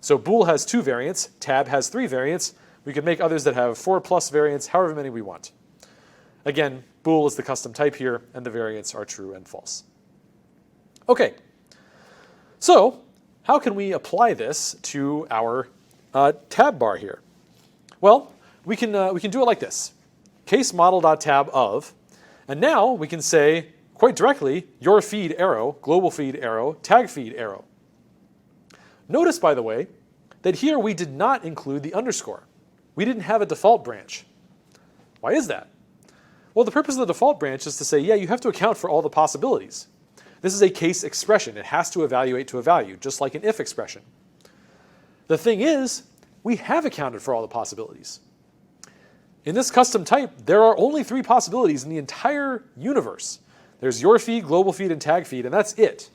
So bool has 2 variants, tab has 3 variants. We can make others that have 4+ variants, however many we want. Again, bool is the custom type here, and the variants are true and false. Okay, so how can we apply this to our tab bar here? Well, we can do it like this. Case model.tab of, and now we can say quite directly, your feed arrow, global feed arrow, tag feed arrow. Notice, by the way, that here we did not include the underscore. We didn't have a default branch. Why is that? Well, the purpose of the default branch is to say, yeah, you have to account for all the possibilities. This is a case expression. It has to evaluate to a value, just like an if expression. The thing is, we have accounted for all the possibilities. In this custom type, there are only 3 possibilities in the entire universe. There's your feed, global feed, and tag feed, and that's it.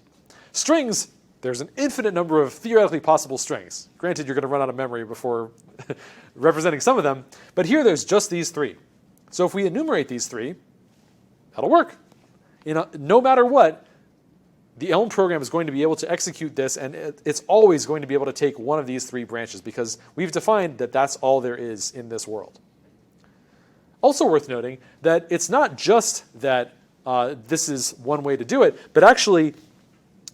Strings, there's an infinite number of theoretically possible strings. Granted, you're going to run out of memory before representing some of them, but here there's just these 3. So if we enumerate these 3, that'll work. No matter what, the Elm program is going to be able to execute this, and it's always going to be able to take one of these 3 branches because we've defined that that's all there is in this world. Also worth noting that it's not just that this is one way to do it, but actually,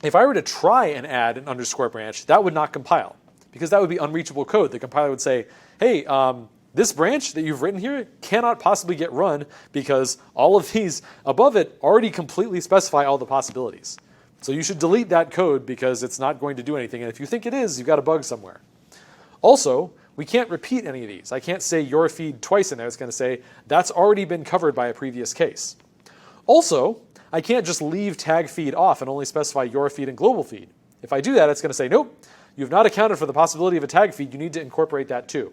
if I were to try and add an underscore branch, that would not compile because that would be unreachable code. The compiler would say, hey, this branch that you've written here cannot possibly get run because all of these above it already completely specify all the possibilities. So you should delete that code because it's not going to do anything. And if you think it is, you've got a bug somewhere. Also, we can't repeat any of these. I can't say your feed twice in there. It's going to say that's already been covered by a previous case. Also, I can't just leave tag feed off and only specify your feed and global feed. If I do that, it's going to say, nope, you've not accounted for the possibility of a tag feed. You need to incorporate that too.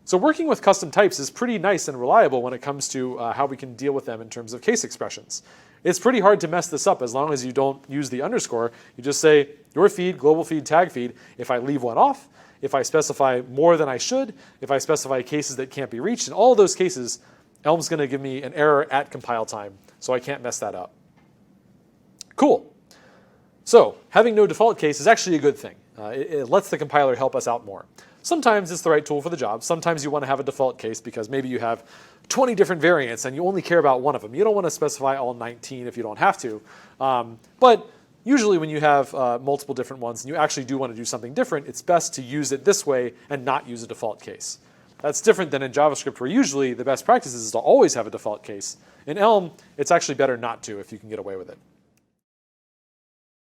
So working with custom types is pretty nice and reliable when it comes to how we can deal with them in terms of case expressions. It's pretty hard to mess this up as long as you don't use the underscore. You just say your feed, global feed, tag feed. If I leave one off, if I specify more than I should, if I specify cases that can't be reached, in all of those cases, Elm's going to give me an error at compile time, so I can't mess that up. Cool. So having no default case is actually a good thing. It lets the compiler help us out more. Sometimes it's the right tool for the job. Sometimes you want to have a default case because maybe you have 20 different variants and you only care about one of them. You don't want to specify all 19 if you don't have to. But usually when you have multiple different ones and you actually do want to do something different, it's best to use it this way and not use a default case. That's different than in JavaScript where usually the best practice is to always have a default case. In Elm, it's actually better not to if you can get away with it.